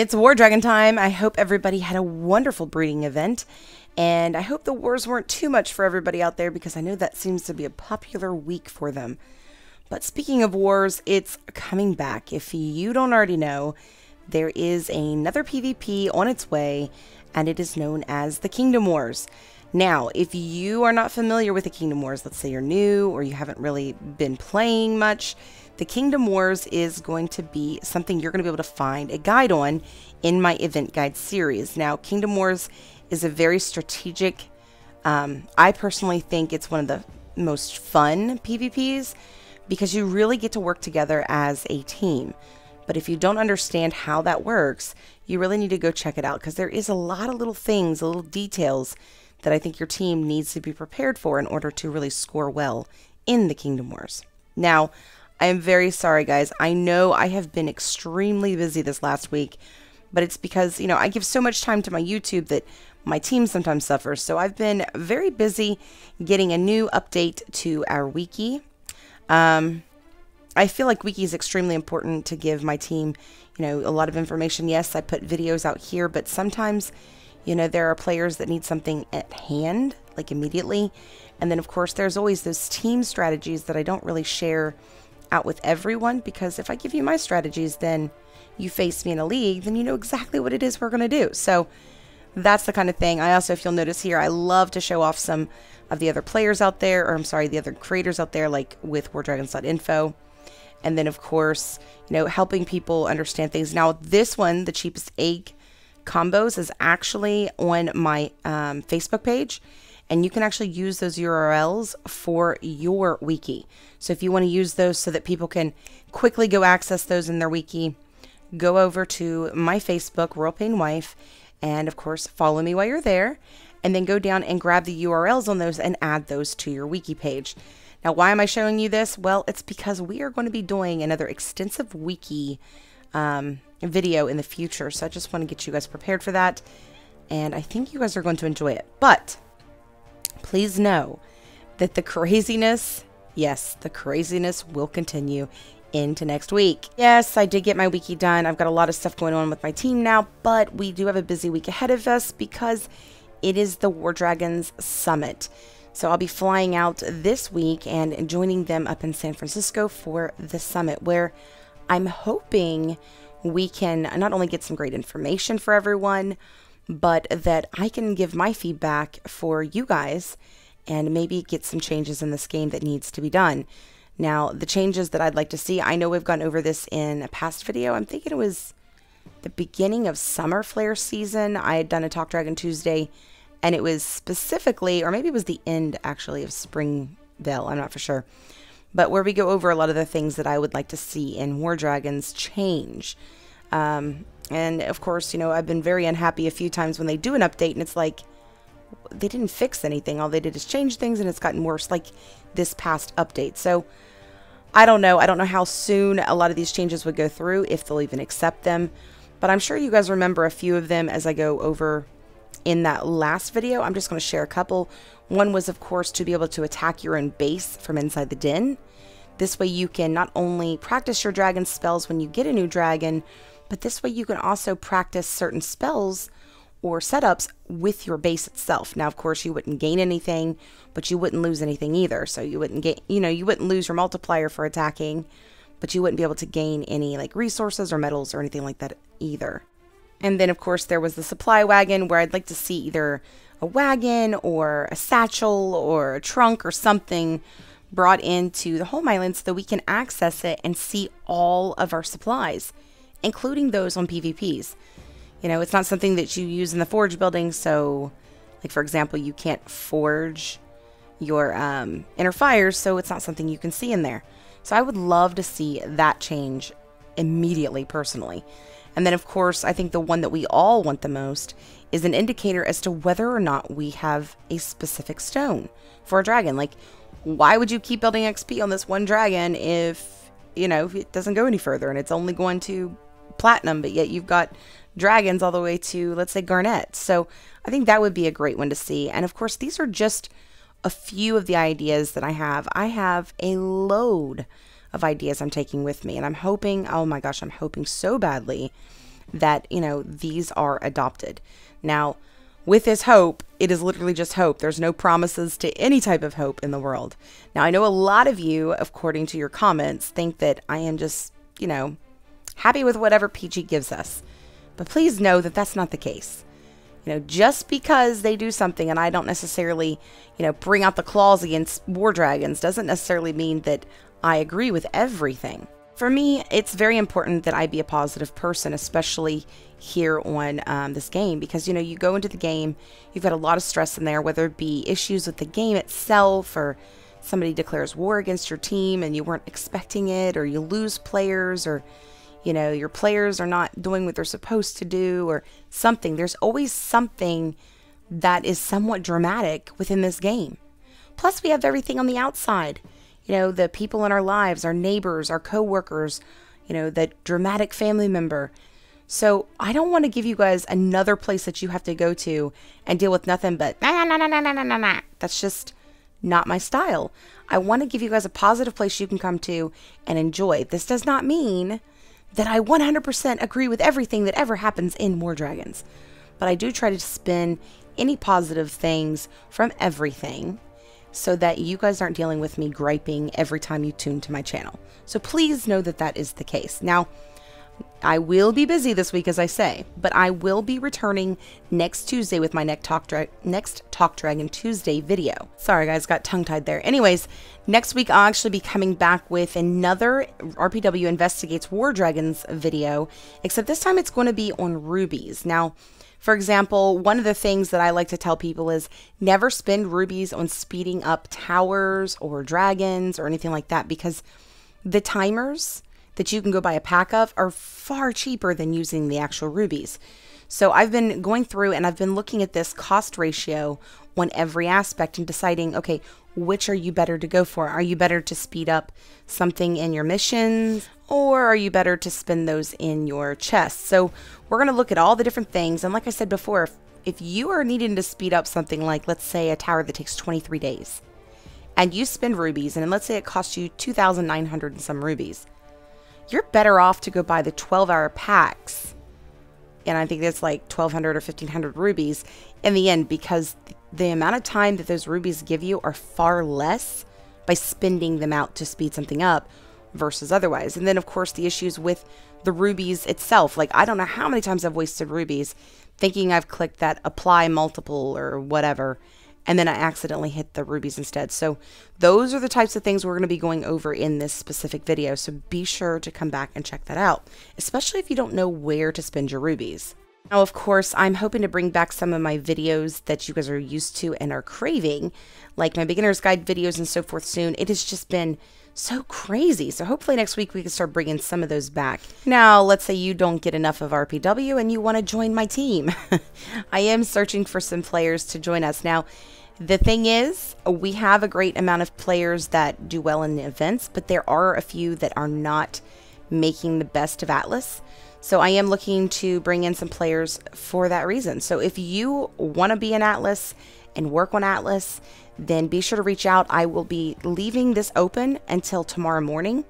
It's War Dragon time. I hope everybody had a wonderful breeding event, and I hope the wars weren't too much for everybody out there because I know that seems to be a popular week for them. But speaking of wars, it's coming back. If you don't already know, there is another PvP on its way, and it is known as the Kingdom Wars. Now, if you are not familiar with the Kingdom Wars, let's say you're new or you haven't really been playing much, the Kingdom Wars is going to be something you're going to be able to find a guide on in my event guide series. Now, Kingdom Wars is a very strategic, I personally think it's one of the most fun PvPs because you really get to work together as a team. But if you don't understand how that works, you really need to go check it out because there is a lot of little things, little details that I think your team needs to be prepared for in order to really score well in the Kingdom Wars. Now, I am very sorry, guys. I know I have been extremely busy this last week, but it's because, you know, I give so much time to my YouTube that my team sometimes suffers. So I've been very busy getting a new update to our wiki. I feel like wiki is extremely important to give my team, you know, a lot of information. Yes, I put videos out here, but sometimes, you know, there are players that need something at hand, like immediately. And then, of course, there's always those team strategies that I don't really share out with everyone, because if I give you my strategies, then you face me in a league, then you know exactly what it is we're going to do. So that's the kind of thing. I also, if you'll notice here, I love to show off some of the other players out there, or I'm sorry, the other creators out there, like with wardragons.info. And then, of course, you know, helping people understand things. Now, this one, the cheapest egg combos, is actually on my Facebook page. And you can actually use those URLs for your wiki. So if you want to use those so that people can quickly go access those in their wiki, go over to my Facebook, Royal Pain Wife, and of course, follow me while you're there. And then go down and grab the URLs on those and add those to your wiki page. Now, why am I showing you this? Well, it's because we are going to be doing another extensive wiki video in the future. So I just want to get you guys prepared for that. And I think you guys are going to enjoy it. But please know that the craziness, yes, the craziness will continue into next week. Yes, I did get my wiki done. I've got a lot of stuff going on with my team now, but we do have a busy week ahead of us because it is the War Dragons Summit. So I'll be flying out this week and joining them up in San Francisco for the summit, where I'm hoping we can not only get some great information for everyone, but that I can give my feedback for you guys and maybe get some changes in this game that needs to be done. Now, the changes that I'd like to see, I know we've gone over this in a past video. I'm thinking it was the beginning of Summer Flare season. I had done a Talk Dragon Tuesday, and it was specifically, or maybe it was the end actually of Springvale, I'm not for sure, but where we go over a lot of the things that I would like to see in War Dragons change. And of course, you know, I've been very unhappy a few times when they do an update and it's like, they didn't fix anything. All they did is change things and it's gotten worse, like this past update. So I don't know. I don't know how soon a lot of these changes would go through, if they'll even accept them. But I'm sure you guys remember a few of them as I go over in that last video. I'm just going to share a couple. One was, of course, to be able to attack your own base from inside the den. This way you can not only practice your dragon spells when you get a new dragon, but this way you can also practice certain spells or setups with your base itself. Now, of course, you wouldn't gain anything, but you wouldn't lose anything either. So you wouldn't get, you know, you wouldn't lose your multiplier for attacking, but you wouldn't be able to gain any like resources or medals or anything like that either. And then, of course, there was the supply wagon, where I'd like to see either a wagon or a satchel or a trunk or something brought into the home island so that we can access it and see all of our supplies, including those on PvPs. You know, it's not something that you use in the forge building. So, like, for example, you can't forge your inner fires, so it's not something you can see in there. So I would love to see that change immediately, personally. And then, of course, I think the one that we all want the most is an indicator as to whether or not we have a specific stone for a dragon. Like, why would you keep building XP on this one dragon if, you know, if it doesn't go any further and it's only going to platinum, but yet you've got dragons all the way to, let's say, garnet. So I think that would be a great one to see. And of course, these are just a few of the ideas that I have. I have a load of ideas I'm taking with me, and I'm hoping, oh my gosh, I'm hoping so badly that, these are adopted. Now, with this hope, it is literally just hope. There's no promises to any type of hope in the world. Now, I know a lot of you, according to your comments, think that I am just, happy with whatever PG gives us. But please know that that's not the case. Just because they do something and I don't necessarily, bring out the claws against War Dragons doesn't necessarily mean that I agree with everything. For me, it's very important that I be a positive person, especially here on this game, because, you go into the game, you've got a lot of stress in there, whether it be issues with the game itself, or somebody declares war against your team and you weren't expecting it, or you lose players, or your players are not doing what they're supposed to do, or something. There's always something that is somewhat dramatic within this game. Plus, we have everything on the outside. The people in our lives, our neighbors, our coworkers, the dramatic family member. So I don't want to give you guys another place that you have to go to and deal with nothing but nah. That's just not my style. I want to give you guys a positive place you can come to and enjoy. This does not mean that I 100% agree with everything that ever happens in War Dragons. But I do try to spin any positive things from everything so that you guys aren't dealing with me griping every time you tune to my channel. So please know that that is the case. Now, I will be busy this week, as I say, but I will be returning next Tuesday with my next Talk Dragon Tuesday video. Sorry guys, got tongue-tied there. Anyways, next week I'll actually be coming back with another RPW Investigates War Dragons video, except this time it's going to be on rubies. Now, for example, one of the things that I like to tell people is never spend rubies on speeding up towers or dragons or anything like that, because the timers that you can go buy a pack of are far cheaper than using the actual rubies. So I've been going through and I've been looking at this cost ratio on every aspect and deciding, okay, which are you better to go for? Are you better to speed up something in your missions, or are you better to spend those in your chests? So we're going to look at all the different things. And like I said before, if you are needing to speed up something like, let's say, a tower that takes 23 days, and you spend rubies, and let's say it costs you 2,900 and some rubies, you're better off to go buy the 12-hour packs, and I think that's like 1,200 or 1,500 rubies in the end, because the amount of time that those rubies give you are far less by spending them out to speed something up versus otherwise. And then, of course, the issues with the rubies itself. Like, I don't know how many times I've wasted rubies thinking I've clicked that apply multiple or whatever, and then I accidentally hit the rubies instead. So those are the types of things we're going to be going over in this specific video. So be sure to come back and check that out, especially if you don't know where to spend your rubies. Now, of course, I'm hoping to bring back some of my videos that you guys are used to and are craving, like my beginner's guide videos and so forth soon. It has just been so crazy. So hopefully next week we can start bringing some of those back. Now, let's say you don't get enough of RPW and you want to join my team. I am searching for some players to join us. Now, the thing is, we have a great amount of players that do well in the events, but there are a few that are not making the best of Atlas. So I am looking to bring in some players for that reason. So if you want to be an Atlas and work on Atlas, then be sure to reach out. I will be leaving this open until tomorrow morning,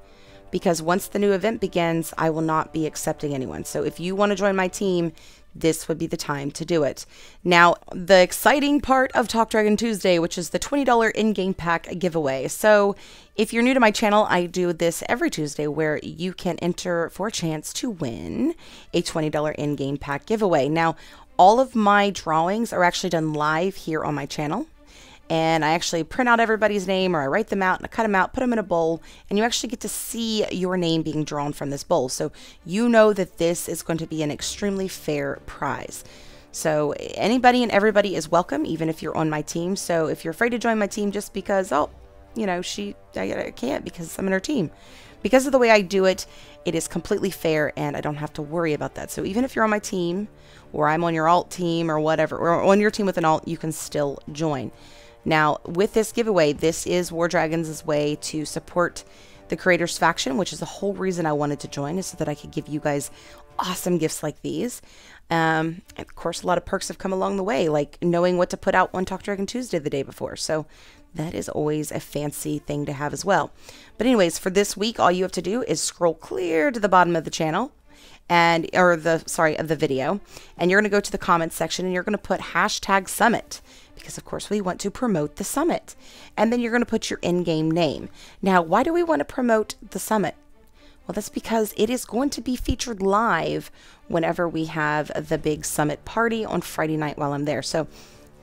because once the new event begins, I will not be accepting anyone. So if you want to join my team, this would be the time to do it. Now, the exciting part of Talk Dragon Tuesday, which is the $20 in-game pack giveaway. So if you're new to my channel, I do this every Tuesday where you can enter for a chance to win a $20 in-game pack giveaway. Now, all of my drawings are actually done live here on my channel. And I actually print out everybody's name, or I write them out and I cut them out, put them in a bowl, and you actually get to see your name being drawn from this bowl. So you know that this is going to be an extremely fair prize. So anybody and everybody is welcome, even if you're on my team. So if you're afraid to join my team just because, oh, you know, I can't because I'm in her team. Because of the way I do it, it is completely fair and I don't have to worry about that. So even if you're on my team, or I'm on your alt team or whatever, or on your team with an alt, you can still join. Now, with this giveaway, this is War Dragons' way to support the Creators Faction, which is the whole reason I wanted to join, is so that I could give you guys awesome gifts like these. And of course, a lot of perks have come along the way, like knowing what to put out on Talk Dragon Tuesday the day before. So that is always a fancy thing to have as well. But anyways, for this week, all you have to do is scroll clear to the bottom of the channel, of the video, and you're going to go to the comments section and you're going to put #summit, because of course we want to promote the summit. And then you're going to put your in-game name. Now, why do we want to promote the summit? Well, that's because it is going to be featured live whenever we have the big summit party on Friday night while I'm there. So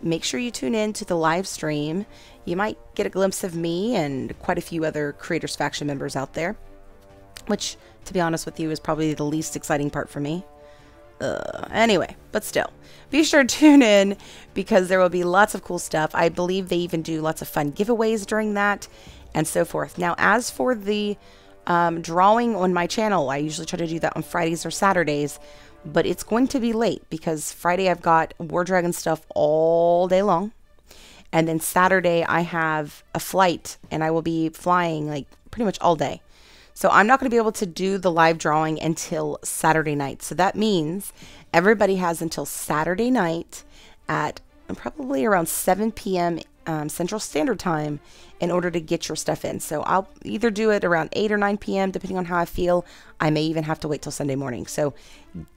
make sure you tune in to the live stream. You might get a glimpse of me and quite a few other Creators Faction members out there, which, to be honest with you, is probably the least exciting part for me. Anyway, but still, be sure to tune in because there will be lots of cool stuff. I believe they even do lots of fun giveaways during that and so forth. Now, as for the drawing on my channel, I usually try to do that on Fridays or Saturdays, but it's going to be late because Friday I've got War Dragon stuff all day long. And then Saturday I have a flight and I will be flying like pretty much all day. So I'm not going to be able to do the live drawing until Saturday night. So that means everybody has until Saturday night at probably around 7 p.m. Central Standard Time in order to get your stuff in. So I'll either do it around 8 or 9 p.m. depending on how I feel. I may even have to wait till Sunday morning. So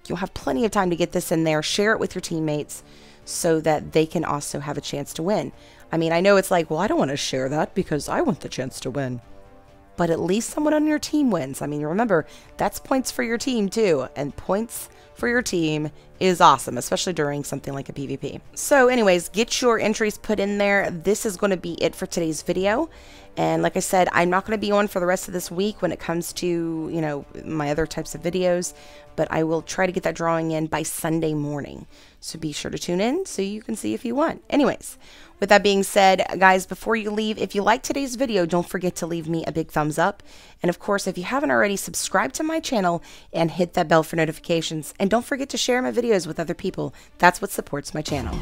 you'll have plenty of time to get this in there. Share it with your teammates so that they can also have a chance to win. I mean, I know it's like, well, I don't want to share that because I want the chance to win. But at least someone on your team wins. I mean, remember, that's points for your team too. And points for your team is awesome, especially during something like a PvP. So anyways, get your entries put in there. This is going to be it for today's video. And like I said, I'm not going to be on for the rest of this week when it comes to, you know, my other types of videos, but I will try to get that drawing in by Sunday morning. So be sure to tune in so you can see if you won. Anyways, with that being said, guys, before you leave, if you liked today's video, don't forget to leave me a big thumbs up. And of course, if you haven't already, subscribe to my channel and hit that bell for notifications. And don't forget to share my videos with other people. That's what supports my channel.